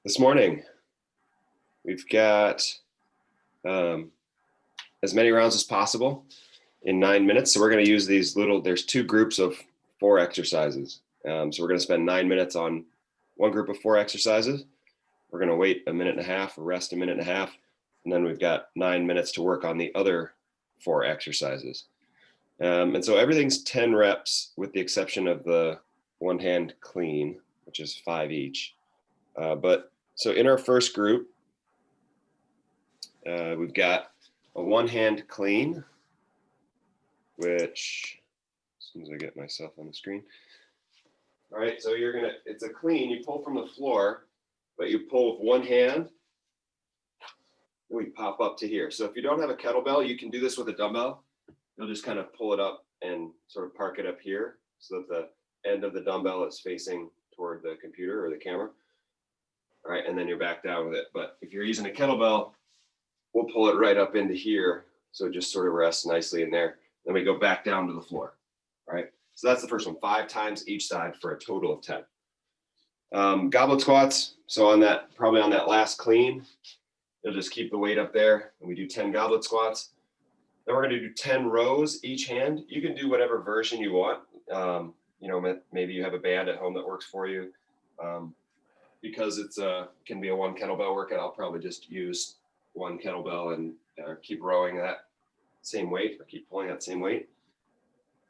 This morning, we've got as many rounds as possible in 9 minutes. So we're going to use these there's two groups of 4 exercises. So we're going to spend 9 minutes on one group of 4 exercises. We're going to wait a minute and a half, rest a minute and a half, and then we've got 9 minutes to work on the other 4 exercises. And so everything's 10 reps with the exception of the one hand clean, which is 5 each. So in our first group, we've got a one hand clean, which as soon as I get myself on the screen. All right, so it's a clean, you pull from the floor, but you pull with one hand, and we pop up to here. So if you don't have a kettlebell, you can do this with a dumbbell. You'll just kind of pull it up and sort of park it up here so that the end of the dumbbell is facing toward the computer or the camera. All right, and then you're back down with it. But if you're using a kettlebell, we'll pull it right up into here. So it just sort of rests nicely in there. Then we go back down to the floor. All right, so that's the first one, 5 times each side for a total of 10. Goblet squats. So probably on that last clean, you'll just keep the weight up there and we do 10 goblet squats. Then we're going to do 10 rows each hand. You can do whatever version you want. Maybe you have a band at home that works for you. Because it can be a 1 kettlebell workout, I'll probably just use 1 kettlebell and keep rowing that same weight or keep pulling that same weight.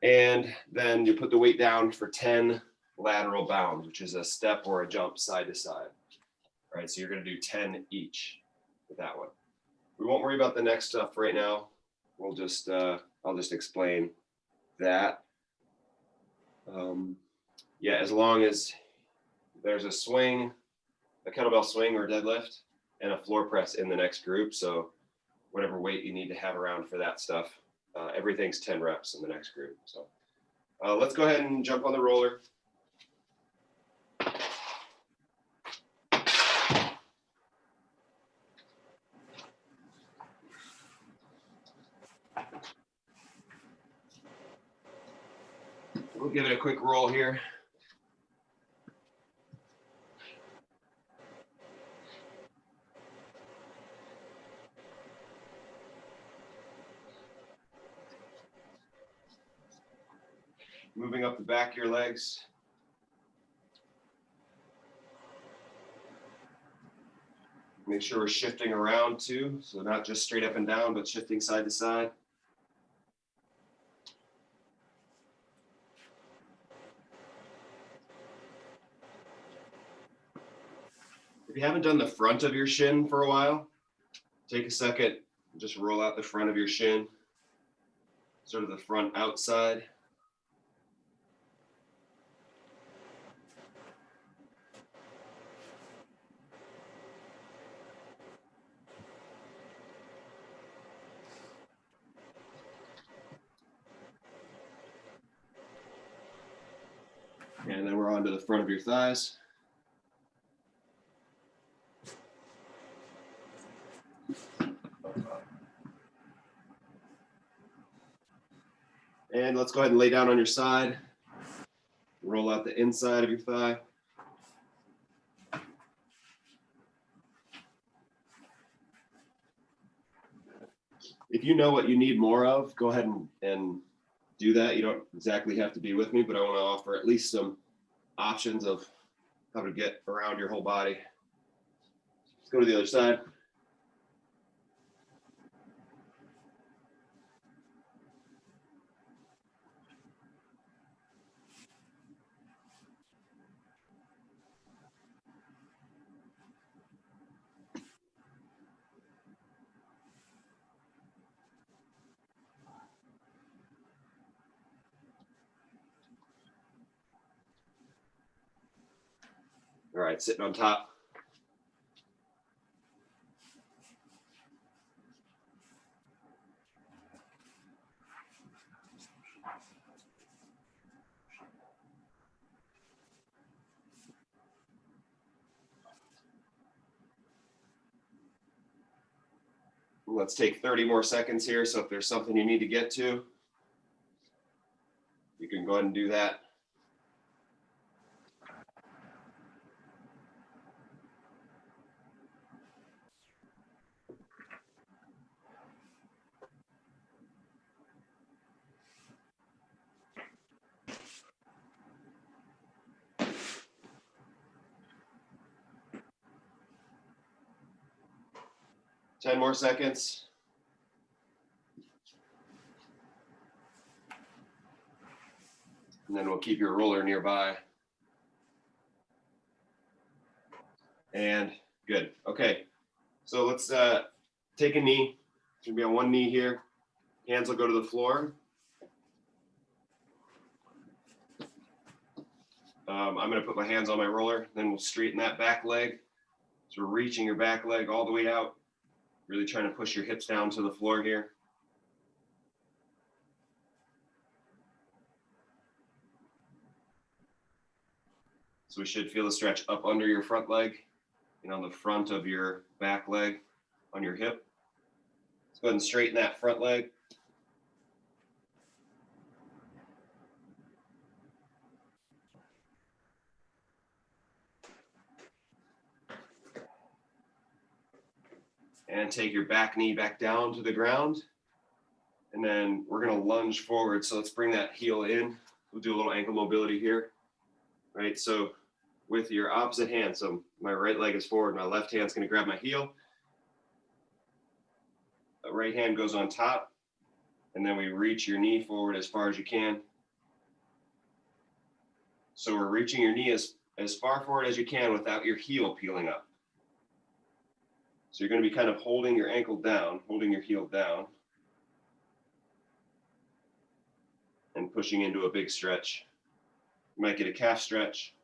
And then you put the weight down for 10 lateral bound, which is a step or a jump side to side. All right, so you're going to do 10 each with that one. We won't worry about the next stuff right now. We'll just I'll just explain that. As long as there's a swing, a kettlebell swing or deadlift, and a floor press in the next group. So whatever weight you need to have around for that stuff, everything's 10 reps in the next group. So let's go ahead and jump on the roller. We'll give it a quick roll here. Moving up the back of your legs. Make sure we're shifting around too, so not just straight up and down, but shifting side to side. If you haven't done the front of your shin for a while, take a second, just roll out the front of your shin, sort of the front outside. And then we're on to the front of your thighs. And let's go ahead and lay down on your side. Roll out the inside of your thigh. If you know what you need more of, go ahead and do that. You don't exactly have to be with me, but I want to offer at least some options of how to get around your whole body. Let's go to the other side. All right, sitting on top. Let's take 30 more seconds here. So if there's something you need to get to, you can go ahead and do that. 10 more seconds. And then we'll keep your roller nearby. And good. Okay. So let's take a knee. Should be on one knee here. Hands will go to the floor. I'm going to put my hands on my roller. Then we'll straighten that back leg. So we're reaching your back leg all the way out. Really trying to push your hips down to the floor here. So we should feel the stretch up under your front leg and on the front of your back leg on your hip. Let's go ahead and straighten that front leg. And take your back knee back down to the ground. And then we're going to lunge forward. So let's bring that heel in. We'll do a little ankle mobility here. Right. So with your opposite hand, so my right leg is forward, my left hand's going to grab my heel. The right hand goes on top. And then we reach your knee forward as far as you can. So we're reaching your knee as far forward as you can without your heel peeling up. So you're going to be kind of holding your ankle down, holding your heel down, and pushing into a big stretch. You might get a calf stretch.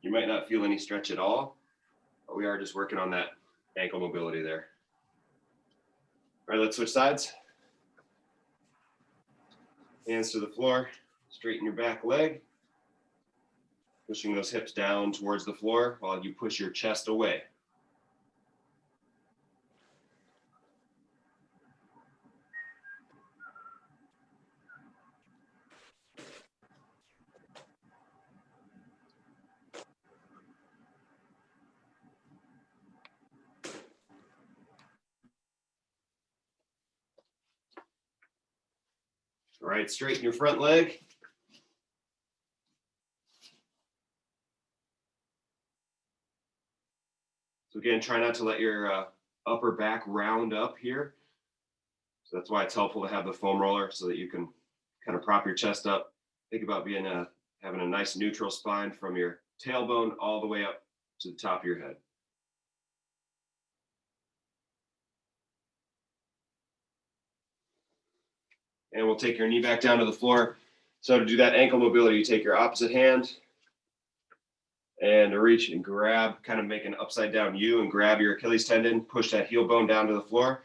You might not feel any stretch at all, but we are just working on that ankle mobility there. All right, let's switch sides. Hands to the floor, straighten your back leg, pushing those hips down towards the floor while you push your chest away. All right, straighten your front leg. So again, try not to let your upper back round up here. So that's why it's helpful to have the foam roller so that you can kind of prop your chest up. Think about having a nice neutral spine from your tailbone all the way up to the top of your head. And we'll take your knee back down to the floor. So to do that ankle mobility, you take your opposite hand and reach and grab, kind of make an upside down U and grab your Achilles tendon, push that heel bone down to the floor.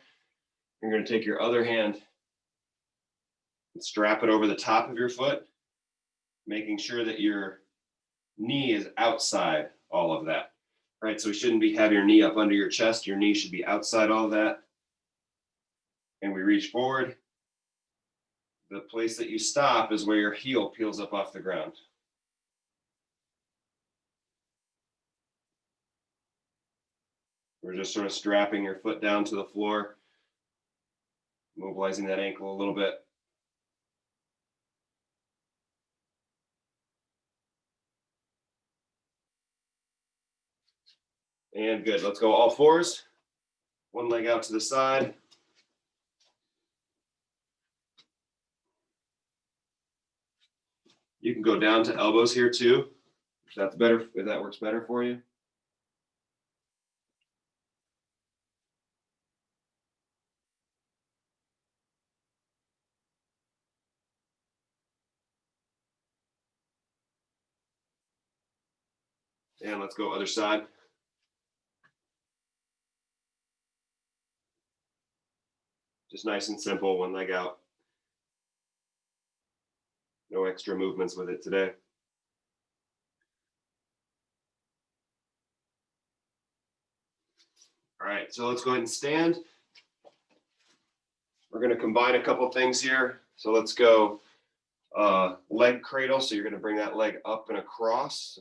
You're going to take your other hand and strap it over the top of your foot, making sure that your knee is outside all of that. Right, so we shouldn't have your knee up under your chest. Your knee should be outside all of that. And we reach forward. The place that you stop is where your heel peels up off the ground. We're just sort of strapping your foot down to the floor, mobilizing that ankle a little bit. And good, let's go all fours. One leg out to the side. You can go down to elbows here too, if that's better, if that works better for you. And let's go other side. Just nice and simple, one leg out. No extra movements with it today. All right, so let's go ahead and stand. We're going to combine a couple things here. So let's go leg cradle. So you're going to bring that leg up and across.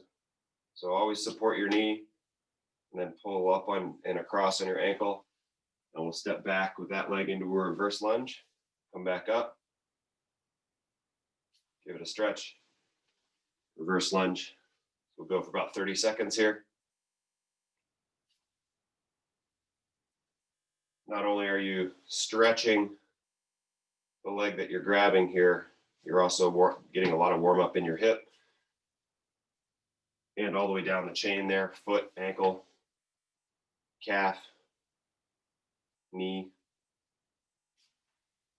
So always support your knee and then pull up on and across on your ankle. And we'll step back with that leg into a reverse lunge. Come back up. Give it a stretch. Reverse lunge. We'll go for about 30 seconds here. not only are you stretching the leg that you're grabbing here, you're also getting a lot of warm up in your hip and all the way down the chain there, foot, ankle, calf, knee.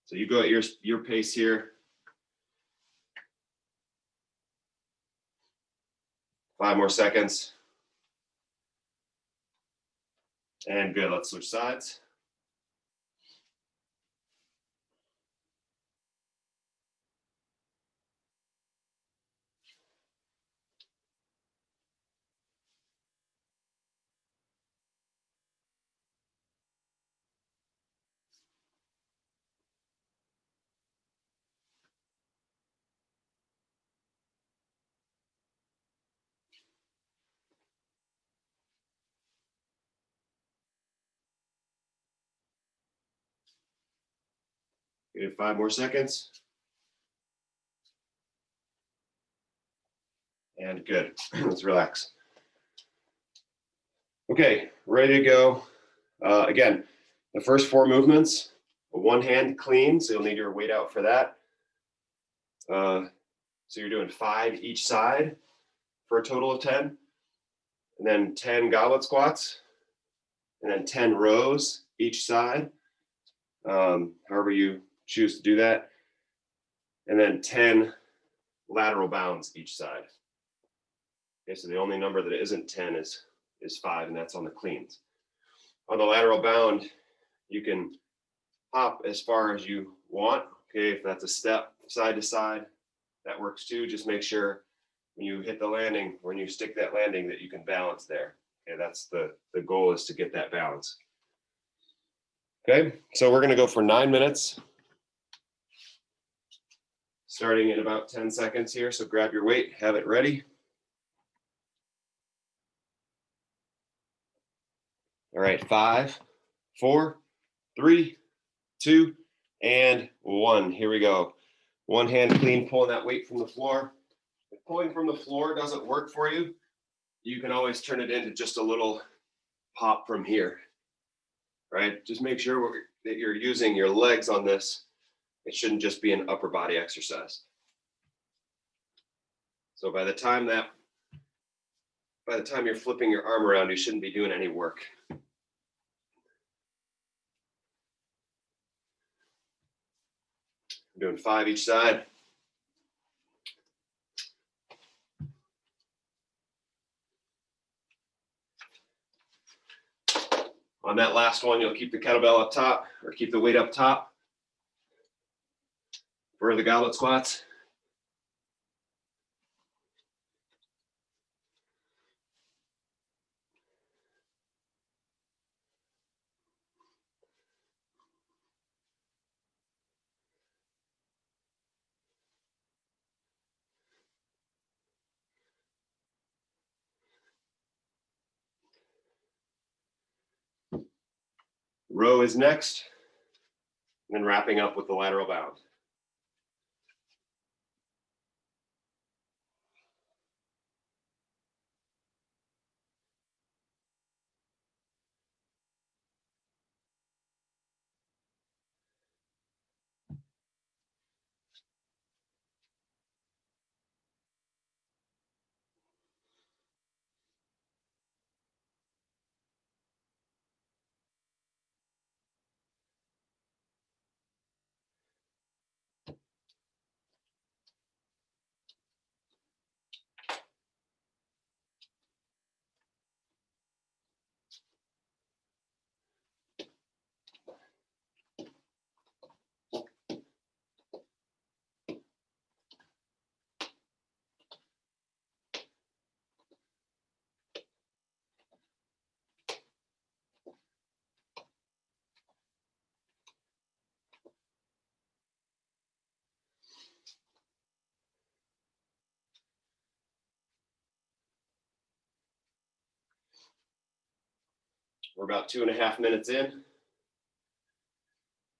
So you go at your pace here. 5 more seconds. And good, let's switch sides. Good, 5 more seconds. And good, let's relax. Okay, ready to go. Again, the first 4 movements, a one-hand clean, so you'll need your weight out for that. So you're doing 5 each side for a total of 10. And then 10 goblet squats, and then 10 rows each side, however you choose to do that. And then 10 lateral bounds each side. Okay, so the only number that isn't 10 is 5, and that's on the cleans. On the lateral bound, you can hop as far as you want. Okay, if that's a step side to side, that works too. Just make sure when you hit the landing, when you stick that landing, that you can balance there. Okay, that's the goal, is to get that balance. Okay, so we're gonna go for 9 minutes, starting in about 10 seconds here. So grab your weight, have it ready. All right, 5, 4, 3, 2, and 1. Here we go. One hand clean, pulling that weight from the floor. If pulling from the floor doesn't work for you, you can always turn it into just a little pop from here, right? Just make sure that you're using your legs on this. It shouldn't just be an upper body exercise. So by the time you're flipping your arm around, you shouldn't be doing any work. I'm doing 5 each side. On that last one, you'll keep the kettlebell up top, or keep the weight up top for the goblet squats. Row is next, and then wrapping up with the lateral bound. We're about 2.5 minutes in. If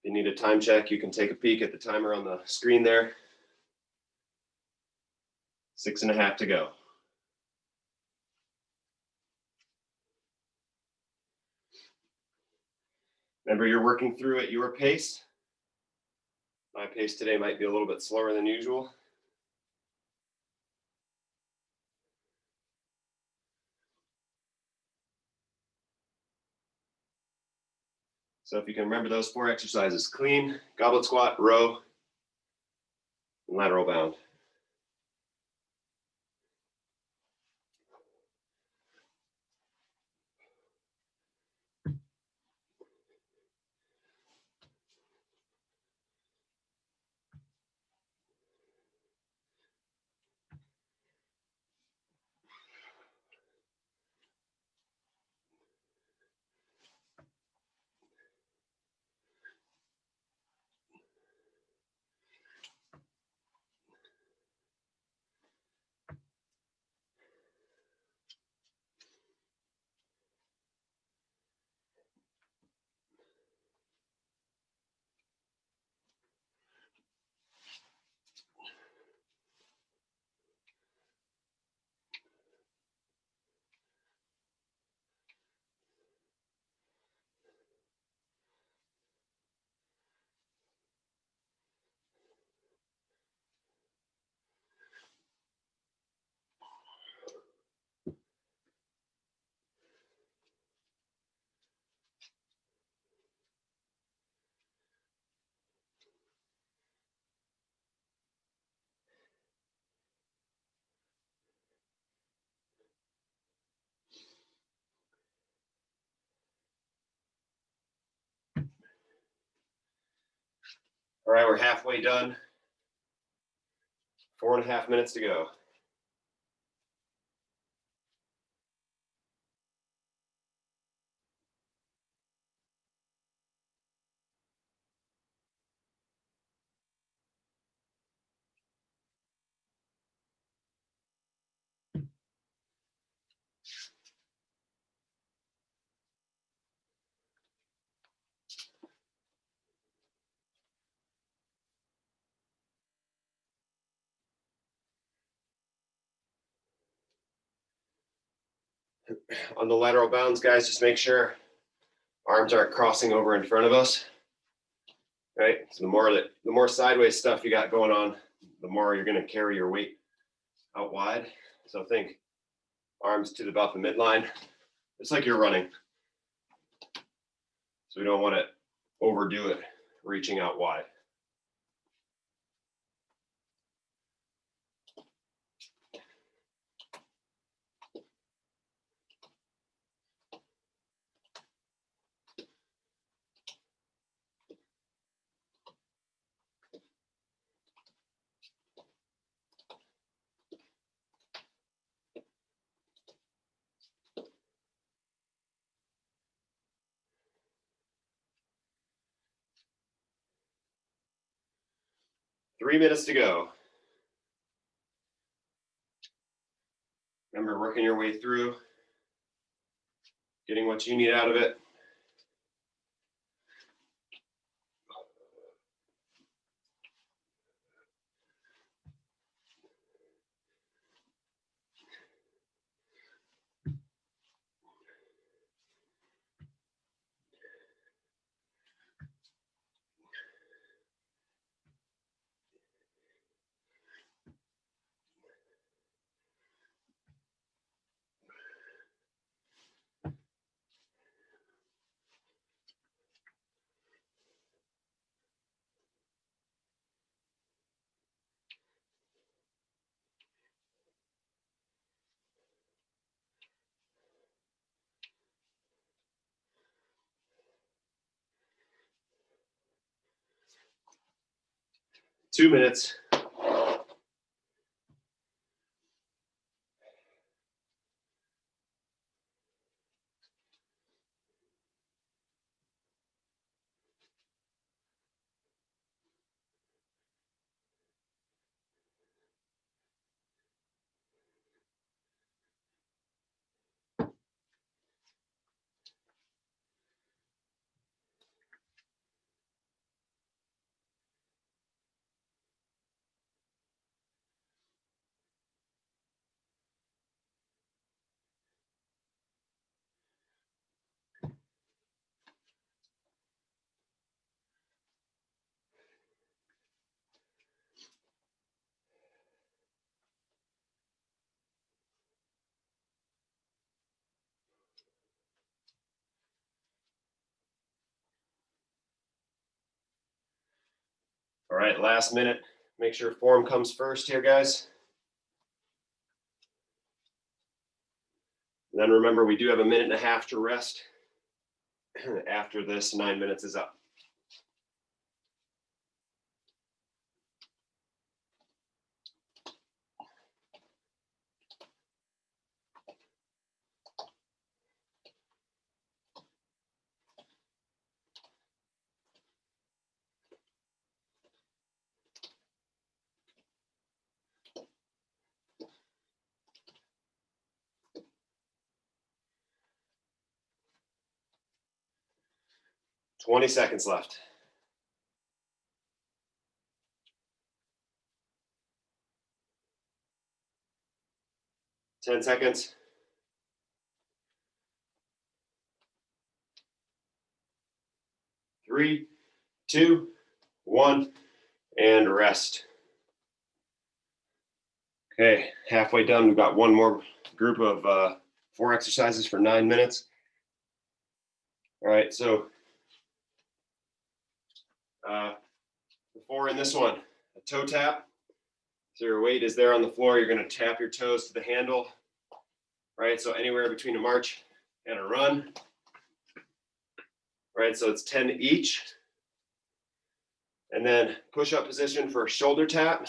you need a time check, you can take a peek at the timer on the screen there. 6.5 to go. Remember, you're working through at your pace. My pace today might be a little bit slower than usual. So if you can remember those 4 exercises: clean, goblet squat, row, and lateral bound. All right, we're halfway done. 4.5 minutes to go. On the lateral bounds, guys, just make sure arms aren't crossing over in front of us. Right? So the more sideways stuff you got going on, the more you're going to carry your weight out wide. So think arms to about the midline, just like you're running. So we don't want to overdo it, reaching out wide. Three minutes to go. Remember, working your way through, getting what you need out of it. Two minutes. All right, last minute. Make sure form comes first here, guys. And then remember, we do have a minute and a half to rest after this 9 minutes is up. Twenty seconds left. 10 seconds. 3, 2, 1, and rest. Okay, halfway done. We've got one more group of 4 exercises for 9 minutes. All right, so before in this one, a toe tap. So your weight is there on the floor. You're going to tap your toes to the handle, right? So anywhere between a march and a run, right? So it's 10 each. And then push-up position for a shoulder tap.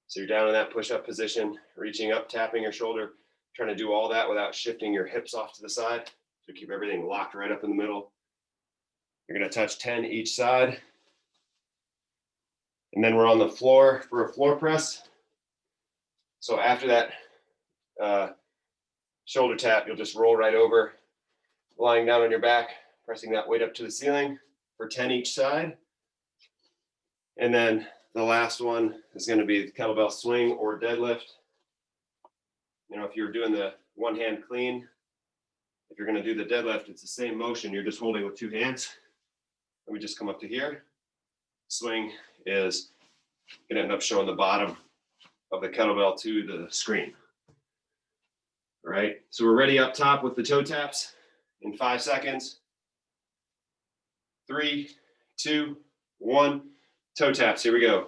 So you're down in that push-up position, reaching up, tapping your shoulder, trying to do all that without shifting your hips off to the side. So keep everything locked right up in the middle. You're going to touch 10 each side. And then we're on the floor for a floor press. So after that shoulder tap, you'll just roll right over, lying down on your back, pressing that weight up to the ceiling for 10 each side. And then the last one is going to be the kettlebell swing or deadlift. You know, if you're doing the one hand clean, if you're going to do the deadlift, it's the same motion. You're just holding with 2 hands. Let me just come up to here. Swing is going to end up showing the bottom of the kettlebell to the screen. All right, so we're ready up top with the toe taps in 5 seconds. 3, 2, 1. Toe taps, here we go.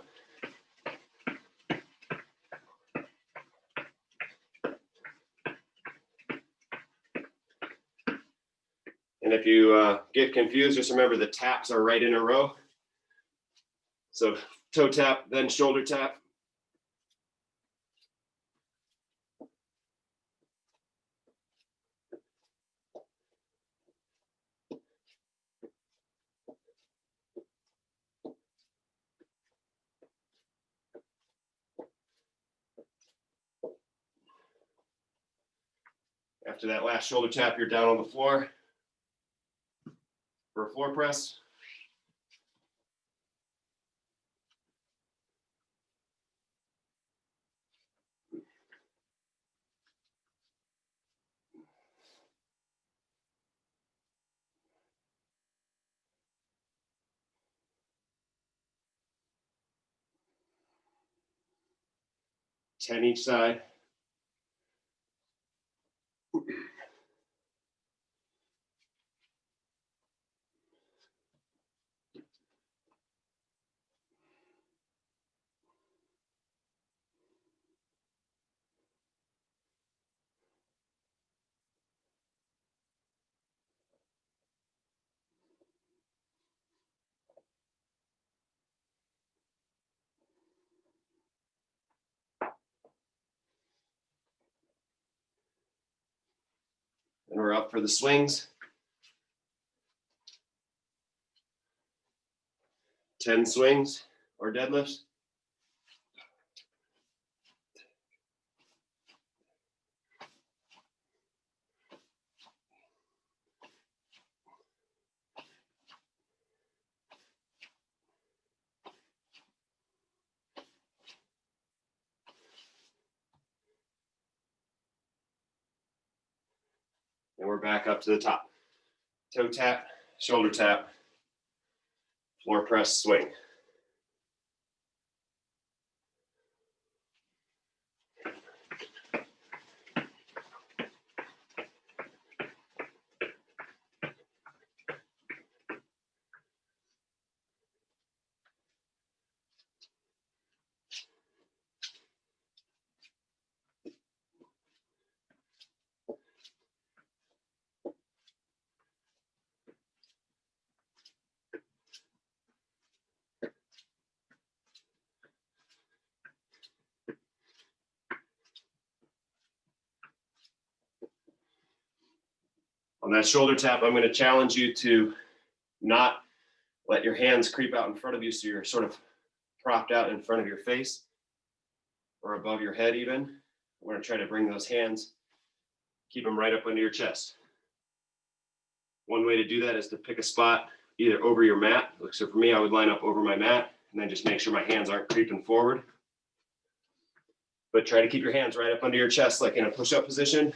And if you get confused, just remember the taps are right in a row. So toe tap, then shoulder tap. After that last shoulder tap, you're down on the floor for a floor press. Ten each side. And we're up for the swings. 10 swings or deadlifts. And we're back up to the top. Toe tap, shoulder tap, floor press, swing. On that shoulder tap, I'm going to challenge you to not let your hands creep out in front of you so you're sort of propped out in front of your face or above your head even. We're going to try to bring those hands, keep them right up under your chest. One way to do that is to pick a spot either over your mat. So for me, I would line up over my mat and then just make sure my hands aren't creeping forward. But try to keep your hands right up under your chest like in a push-up position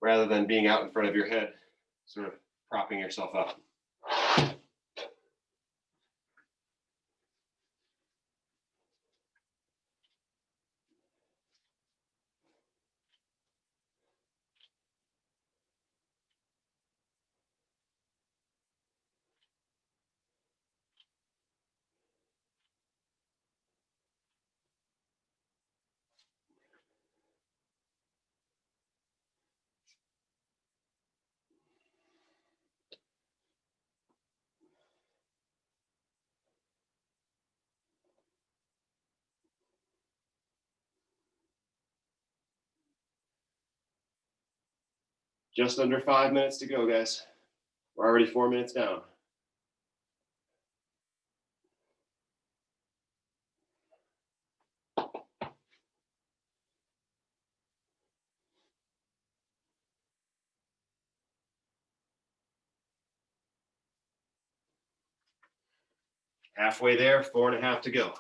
rather than being out in front of your head, sort of propping yourself up. Just under 5 minutes to go, guys. We're already 4 minutes down. Halfway there, 4.5 to go.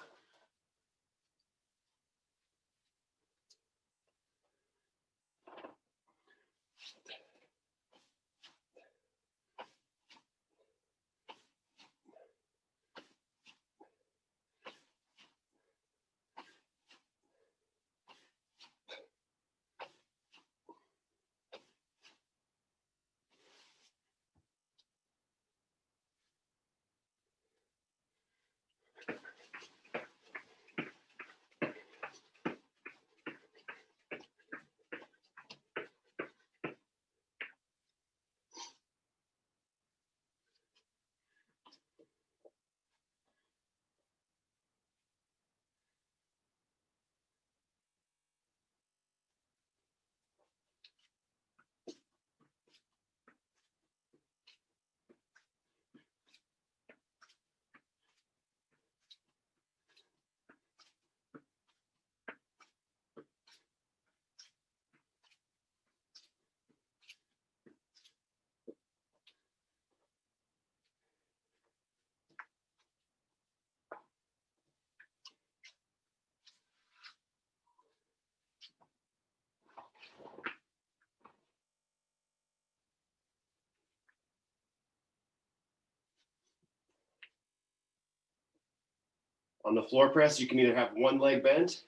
On the floor press, you can either have one leg bent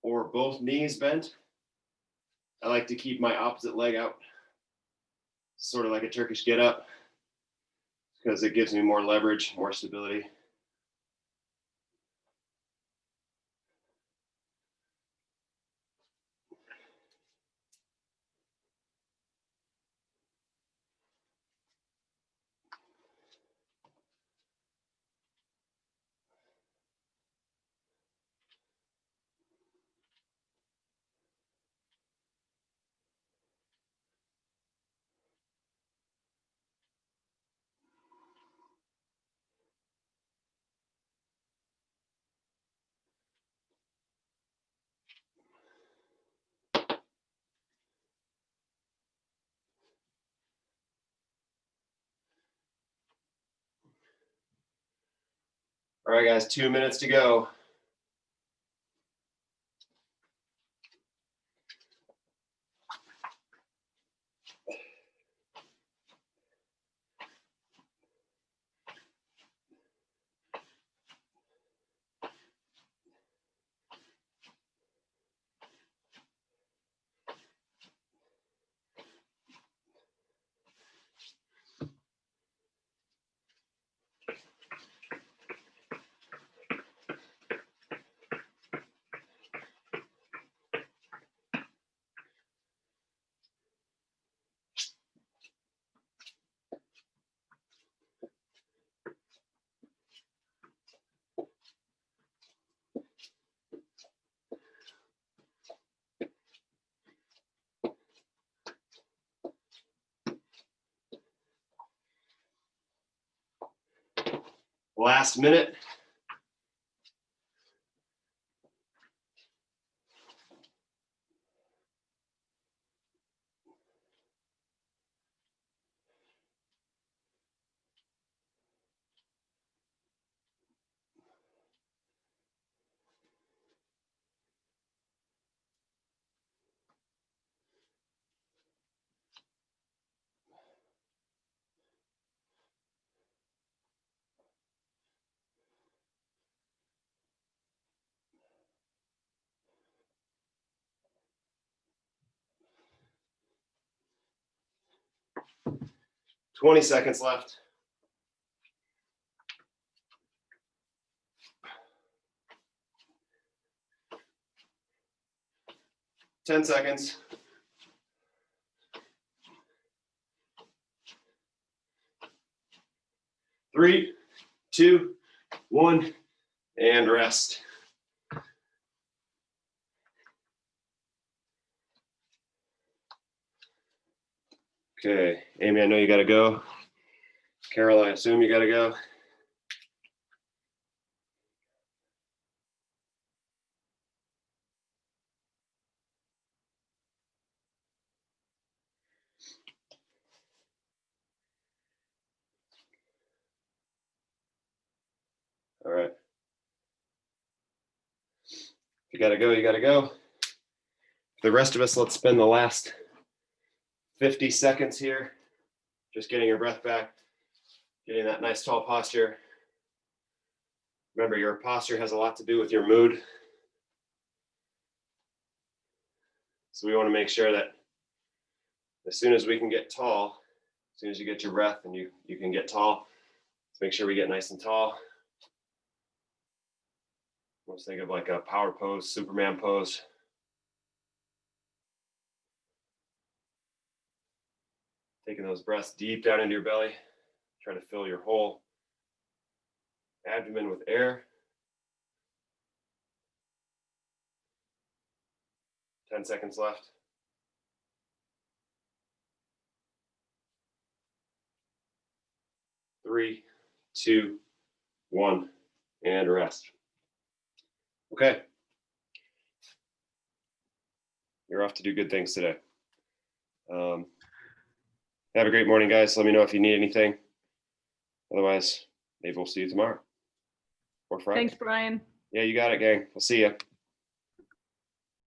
or both knees bent. I like to keep my opposite leg out, sort of like a Turkish get up, because it gives me more leverage, more stability. All right, guys, 2 minutes to go. Last minute. Twenty seconds left. Ten seconds. 3, 2, 1, and rest. Okay, Amy, I know you gotta go. Carol, I assume you gotta go. All right. If you gotta go, you gotta go. For the rest of us, let's spend the last 50 seconds here, just getting your breath back, getting that nice tall posture. Remember, your posture has a lot to do with your mood. So we want to make sure that as soon as we can get tall, as soon as you get your breath and you can get tall, let's make sure we get nice and tall. Let's think of like a power pose, Superman pose. Taking those breaths deep down into your belly. Try to fill your whole abdomen with air. 10 seconds left. 3, 2, 1, and rest. Okay. You're off to do good things today. Have a great morning, guys. Let me know if you need anything. Otherwise, maybe we'll see you tomorrow or Friday. Thanks, Brian. Yeah, you got it, gang. We'll see you.